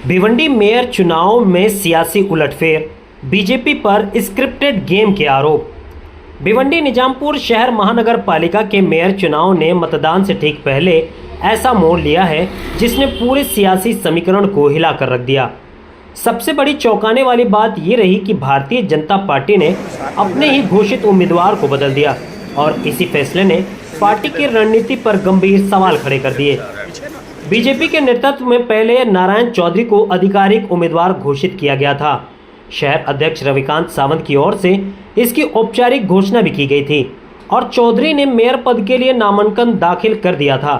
Bhiwandi mayor चुनाव में सियासी उलटफेर, बीजेपी पर स्क्रिप्टेड गेम के आरोप। भिवंडी निजामपुर शहर महानगर पालिका के मेयर चुनाव ने मतदान से ठीक पहले ऐसा मोड़ लिया है जिसने पूरे सियासी समीकरण को हिला कर रख दिया। सबसे बड़ी चौंकाने वाली बात ये रही कि भारतीय जनता पार्टी ने अपने ही घोषित उम्मीदवार को बदल दिया और इसी फैसले ने पार्टी की रणनीति पर गंभीर सवाल खड़े कर दिए। बीजेपी के नेतृत्व में पहले नारायण चौधरी को आधिकारिक उम्मीदवार घोषित किया गया था। शहर अध्यक्ष रविकांत सावंत की ओर से इसकी औपचारिक घोषणा भी की गई थी और चौधरी ने मेयर पद के लिए नामांकन दाखिल कर दिया था।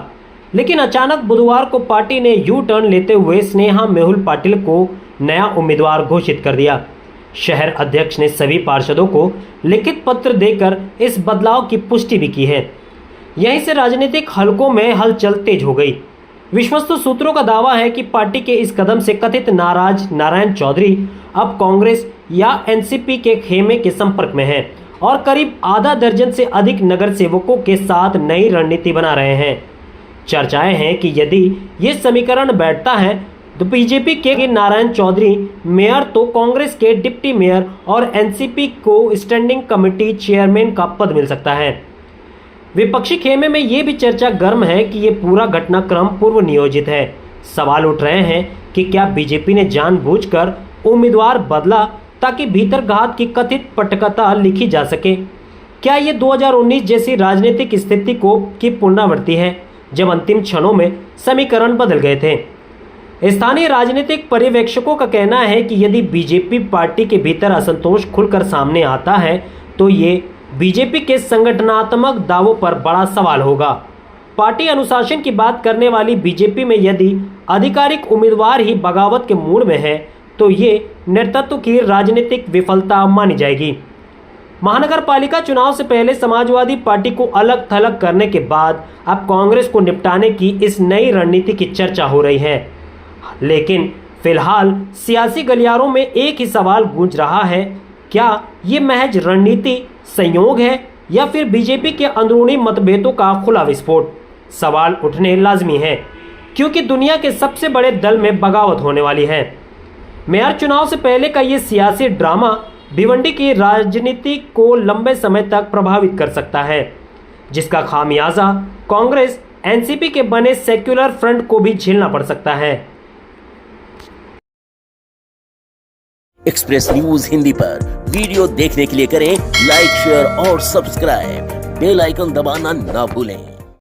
लेकिन अचानक बुधवार को पार्टी ने यू टर्न लेते हुए स्नेहा मेहुल पाटिल को नया उम्मीदवार घोषित कर दिया। शहर अध्यक्ष ने सभी पार्षदों को लिखित पत्र देकर इस बदलाव की पुष्टि भी की है। यहीं से राजनीतिक हलकों में हलचल तेज हो गई। विश्वस्त सूत्रों का दावा है कि पार्टी के इस कदम से कथित नाराज नारायण चौधरी अब कांग्रेस या एनसीपी के खेमे के संपर्क में हैं और करीब आधा दर्जन से अधिक नगर सेवकों के साथ नई रणनीति बना रहे हैं। चर्चाएं हैं कि यदि ये समीकरण बैठता है तो बीजेपी के नारायण चौधरी मेयर तो कांग्रेस के डिप्टी मेयर और एनसीपी को स्टैंडिंग कमेटी चेयरमैन का पद मिल सकता है। विपक्षी खेमे में ये भी चर्चा गर्म है कि ये पूरा घटनाक्रम पूर्व नियोजित है। सवाल उठ रहे हैं कि क्या बीजेपी ने जानबूझकर उम्मीदवार बदला ताकि भीतरघात की कथित पटकथा लिखी जा सके? क्या ये 2019 जैसी राजनीतिक स्थिति की पुनरावृत्ति है जब अंतिम क्षणों में समीकरण बदल गए थे? स्थानीय राजनीतिक पर्यवेक्षकों का कहना है कि यदि बीजेपी पार्टी के भीतर असंतोष खुलकर सामने आता है तो ये बीजेपी के संगठनात्मक दावों पर बड़ा सवाल होगा। पार्टी अनुशासन की बात करने वाली बीजेपी में यदि आधिकारिक उम्मीदवार ही बगावत के मूड में है तो ये नेतृत्व की राजनीतिक विफलता मानी जाएगी। महानगर पालिका चुनाव से पहले समाजवादी पार्टी को अलग थलग करने के बाद अब कांग्रेस को निपटाने की इस नई रणनीति की चर्चा हो रही है। लेकिन फिलहाल सियासी गलियारों में एक ही सवाल गूंज रहा है, क्या ये महज रणनीति संयोग है या फिर बीजेपी के अंदरूनी मतभेदों का खुला विस्फोट? सवाल उठने लाजमी है क्योंकि दुनिया के सबसे बड़े दल में बगावत होने वाली है। मेयर चुनाव से पहले का ये सियासी ड्रामा भिवंडी की राजनीति को लंबे समय तक प्रभावित कर सकता है, जिसका खामियाजा कांग्रेस एनसीपी के बने सेक्युलर फ्रंट को भी झेलना पड़ सकता है। एक्सप्रेस न्यूज हिंदी पर वीडियो देखने के लिए करें लाइक, शेयर और सब्सक्राइब। बेल आइकन दबाना ना भूलें।